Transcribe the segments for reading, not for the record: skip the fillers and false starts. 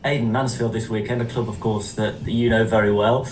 Aidan, Mansfield this weekend, a club, of course, that you know very well.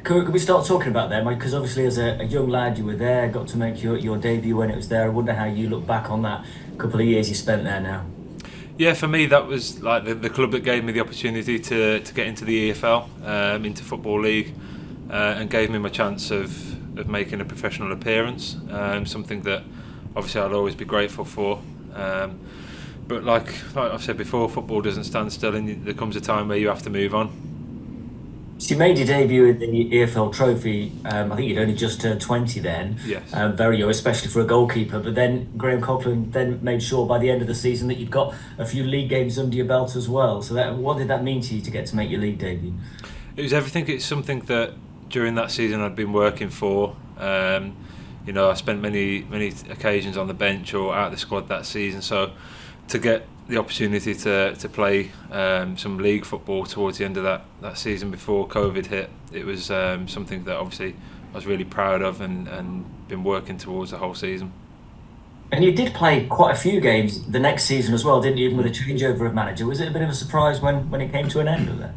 Could we start talking about them? Because obviously, as a young lad, you were there, got to make your debut when it was there. I wonder how you look back on that couple of years you spent there now. Yeah, for me that was like the club that gave me the opportunity to get into the EFL, into Football League, and gave me my chance of making a professional appearance. Something that obviously I'll always be grateful for. But like I've said before, football doesn't stand still, and there comes a time where you have to move on. So you made your debut in the EFL Trophy. I think you'd only just turned 20 then, Yes. very young, especially for a goalkeeper. But then Graham Coughlin then made sure by the end of the season that you'd got a few league games under your belt as well. So what did that mean to you to get to make your league debut? It was everything. It's something that during that season I'd been working for. I spent many occasions on the bench or out of the squad that season. So to get the opportunity to play some league football towards the end of that season before COVID hit, it was something that obviously I was really proud of and been working towards the whole season. And you did play quite a few games the next season as well, didn't you? Even with a Mm. changeover of manager, was it a bit of a surprise when it came to an end of that?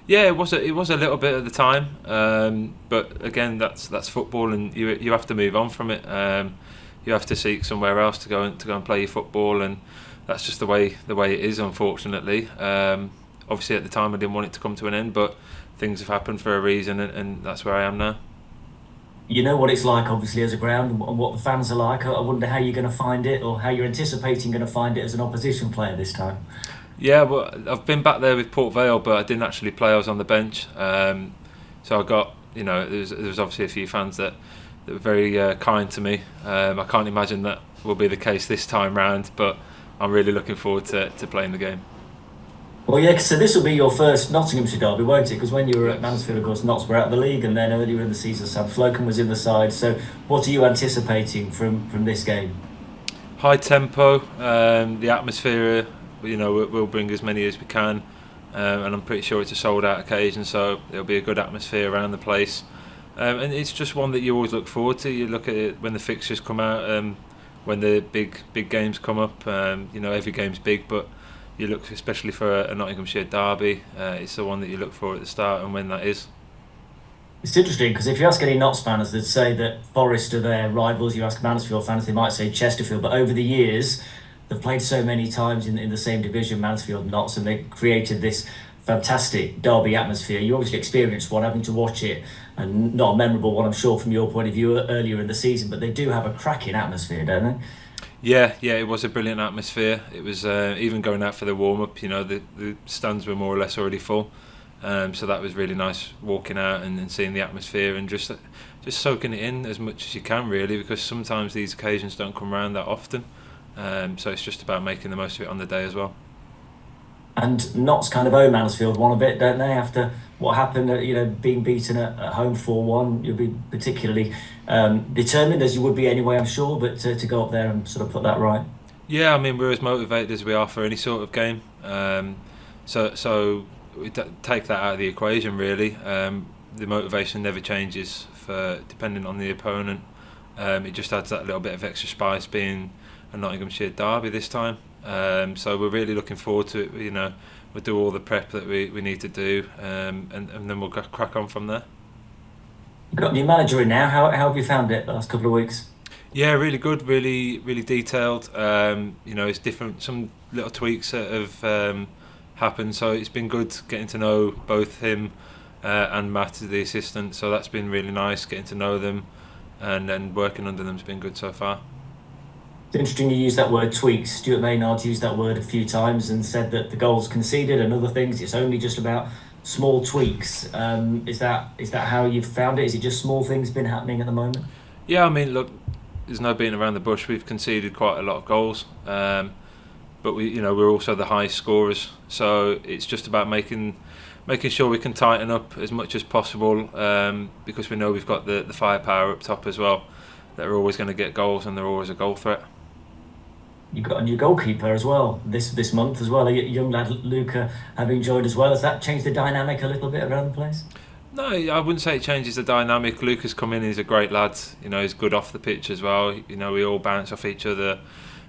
Yeah, it was a little bit at the time, but again, that's football, and you have to move on from it. You have to seek somewhere else to go and play your football, and that's just the way it is, unfortunately. Obviously, at the time, I didn't want it to come to an end, but things have happened for a reason, and that's where I am now. You know what it's like, obviously, as a ground and what the fans are like. I wonder how you're going to find it, or how you're anticipating going to find it as an opposition player this time. Yeah, well, I've been back there with Port Vale, but I didn't actually play. I was on the bench, so I got there was obviously a few fans that were very kind to me. I can't imagine that will be the case this time round, but I'm really looking forward to playing the game. Well, yeah, so this will be your first Nottinghamshire derby, won't it? Because when you were at Yes. Mansfield, of course, Notts were out of the league, and then earlier in the season, Sam Slocum was in the side. So, what are you anticipating from this game? High tempo, the atmosphere. We'll bring as many as we can, and I'm pretty sure it's a sold out occasion, so there'll be a good atmosphere around the place. And it's just one that you always look forward to. You look at it when the fixtures come out, when the big games come up. Every game's big, but you look especially for a Nottinghamshire derby. It's the one that you look for at the start, and when that is. It's interesting because if you ask any Notts fans, they'd say that Forest are their rivals. You ask Mansfield fans, they might say Chesterfield. But over the years, they've played so many times in the same division, Mansfield and Notts, and they created this fantastic derby atmosphere. You obviously experienced one having to watch it, and not a memorable one, I'm sure, from your point of view earlier in the season. But they do have a cracking atmosphere, don't they? Yeah, yeah, it was a brilliant atmosphere. It was even going out for the warm up. The stands were more or less already full, so that was really nice walking out and seeing the atmosphere and just soaking it in as much as you can, really, because sometimes these occasions don't come around that often. So it's just about making the most of it on the day as well. And Notts kind of owe Mansfield one a bit, don't they? After what happened, being beaten at home 4-1, you'll be particularly determined, as you would be anyway, I'm sure, but to go up there and sort of put that right. Yeah, I mean we're as motivated as we are for any sort of game. So we take that out of the equation really. The motivation never changes for depending on the opponent. It just adds that little bit of extra spice being a Nottinghamshire derby this time. So we're really looking forward to it. We'll do all the prep that we need to do, and then we'll crack on from there. You've got a new manager in now. How have you found it the last couple of weeks? Yeah, really good, really detailed. It's different. Some little tweaks that have happened, so it's been good getting to know both him and Matt, the assistant. So that's been really nice getting to know them, and then working under them's been good so far. It's interesting you use that word tweaks. Stuart Maynard's used that word a few times and said that the goals conceded and other things, it's only just about small tweaks. Is that how you've found it? Is it just small things been happening at the moment? Yeah, I mean, look, there's no beating around the bush. We've conceded quite a lot of goals, but we're also the highest scorers. So it's just about making sure we can tighten up as much as possible, because we know we've got the firepower up top as well. That are always going to get goals and they're always a goal threat. You've got a new goalkeeper as well this month as well. A young lad, Luca, having joined as well. Has that changed the dynamic a little bit around the place? No, I wouldn't say it changes the dynamic. Lucas come in, he's a great lad. He's good off the pitch as well. We all bounce off each other.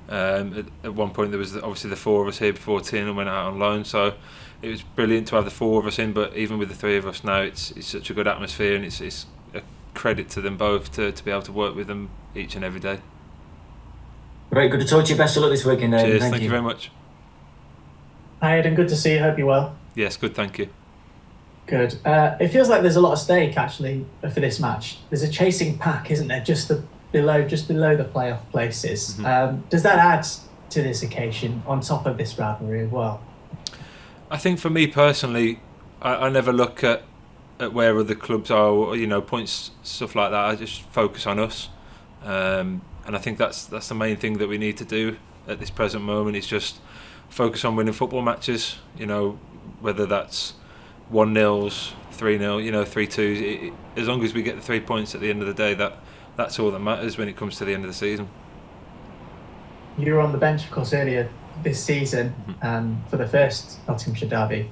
At one point, there was obviously the four of us here before Tiernan went out on loan, so it was brilliant to have the four of us in. But even with the three of us now, it's such a good atmosphere, and it's a credit to them both to be able to work with them each and every day. Very good to talk to you. Best of luck this weekend, Aidan. Cheers, Thank thank you you. very much. Hi, Aidan. Good to see you. Hope you're well. Yes, good, thank you. Good. It feels like there's a lot at stake actually for this match. There's a chasing pack, isn't there? Just below the playoff places. Does that add to this occasion on top of this rivalry as well? I think for me personally, I never look at where other clubs are, or, points, stuff like that. I just focus on us, and I think that's the main thing that we need to do at this present moment. Is just focus on winning football matches. Whether that's 1-0s, 3-0, 3-2s. As long as we get the 3 points at the end of the day, that's all that matters when it comes to the end of the season. You were on the bench, of course, earlier this season for the first Nottinghamshire Derby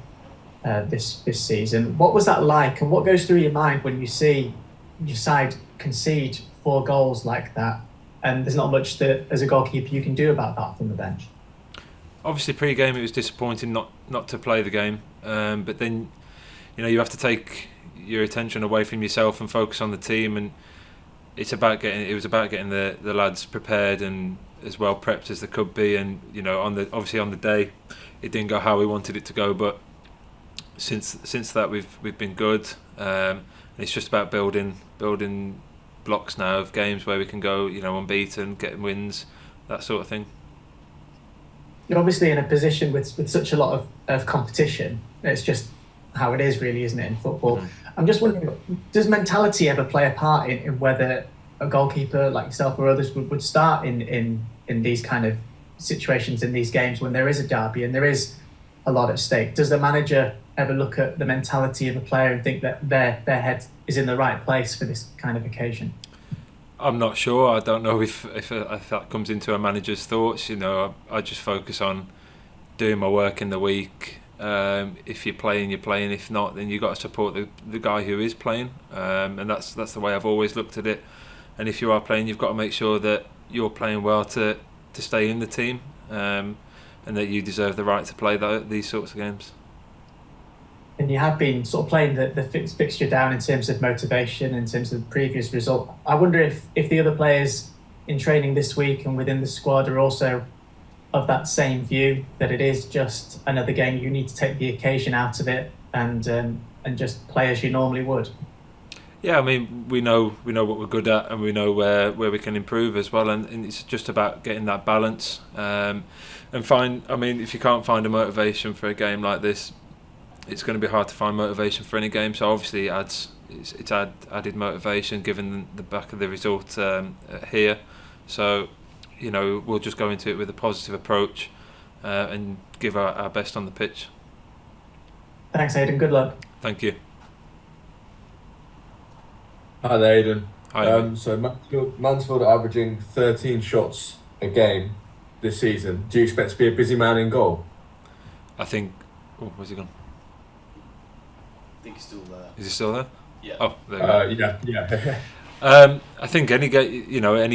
this season. What was that like, and what goes through your mind when you see your side concede 4 goals like that, and there's not much that, as a goalkeeper, you can do about that from the bench? Obviously, pre-game it was disappointing not to play the game, but then you have to take your attention away from yourself and focus on the team, and it was about getting the lads prepared and as well prepped as they could be. And obviously on the day it didn't go how we wanted it to go, but since that we've been good. And it's just about building blocks now of games where we can go unbeaten, getting wins, that sort of thing. You're obviously in a position with such a lot of competition. It's just how it is, really, isn't it, in football? I'm just wondering, does mentality ever play a part in whether a goalkeeper like yourself or others would start in these kind of situations, in these games when there is a derby and there is a lot at stake? Does the manager ever look at the mentality of a player and think that their head is in the right place for this kind of occasion? I'm not sure. I don't know if that comes into a manager's thoughts. I just focus on doing my work in the week. If you're playing, you're playing. If not, then you got to support the guy who is playing, and that's the way I've always looked at it. And if you are playing, you've got to make sure that you're playing well to stay in the team, and that you deserve the right to play these sorts of games. And you have been sort of playing the fixture down in terms of motivation, in terms of the previous result. I wonder if the other players in training this week and within the squad are also of that same view, that it is just another game. You need to take the occasion out of it and just play as you normally would. Yeah, I mean, we know what we're good at, and we know where we can improve as well, and it's just about getting that balance. And if you can't find a motivation for a game like this, it's going to be hard to find motivation for any game. So obviously it's added motivation given the back of the result here. So we'll just go into it with a positive approach and give our best on the pitch. Thanks, Aidan. Good luck. Thank you. Hi there, Aidan. Hi. So Mansfield are averaging 13 shots a game this season. Do you expect to be a busy man in goal? I think. Oh, where's he gone? I think he's still there. Is he still there? Yeah. Oh, there you go. Yeah. I think any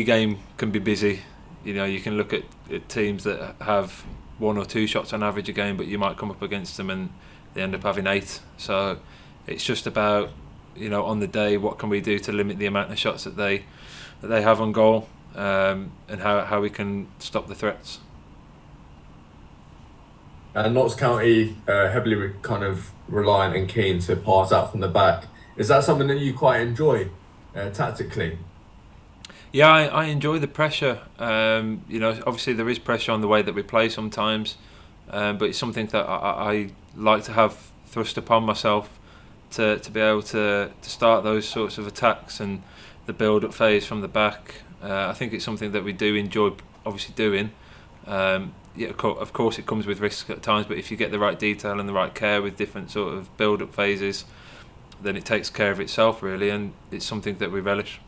game can be busy. You can look at teams that have 1 or 2 shots on average a game, but you might come up against them and they end up having 8. So it's just about on the day, what can we do to limit the amount of shots that they have on goal, and how we can stop the threats. And Notts County heavily kind of reliant and keen to pass out from the back. Is that something that you quite enjoy tactically? Yeah, I enjoy the pressure. Obviously there is pressure on the way that we play sometimes, but it's something that I like to have thrust upon myself to be able to start those sorts of attacks and the build-up phase from the back. I think it's something that we do enjoy, obviously, doing. Of course it comes with risk at times, but if you get the right detail and the right care with different sort of build-up phases, then it takes care of itself, really, and it's something that we relish.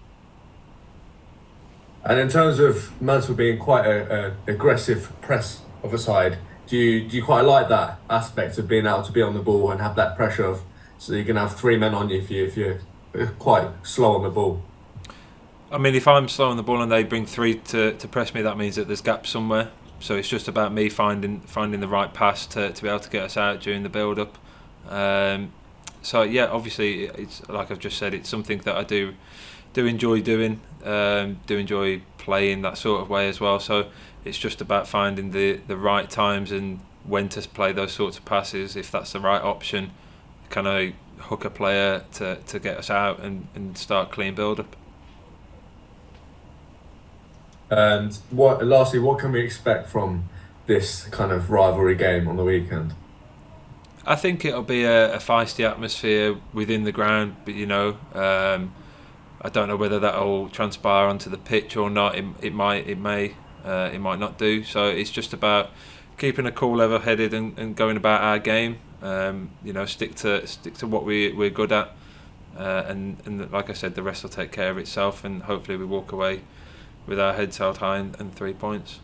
And in terms of Mansfield being quite a aggressive press of a side, do you quite like that aspect of being able to be on the ball and have that pressure of, so you can have 3 men on you if you're quite slow on the ball? I mean, if I'm slow on the ball and they bring three to press me, that means that there's gaps somewhere. So it's just about me finding the right pass to be able to get us out during the build-up. So yeah, obviously, it's like I've just said, it's something that I do enjoy doing. Do enjoy playing that sort of way as well. So it's just about finding the right times and when to play those sorts of passes. If that's the right option, can I hook a player to get us out and start clean build-up? And lastly, what can we expect from this kind of rivalry game on the weekend? I think it'll be a feisty atmosphere within the ground, but I don't know whether that'll transpire onto the pitch or not. It might, it might not do. So it's just about keeping a cool, level-headed, and going about our game. Stick to what we're good at, and like I said, the rest will take care of itself, and hopefully we walk away with our heads held high and 3 points.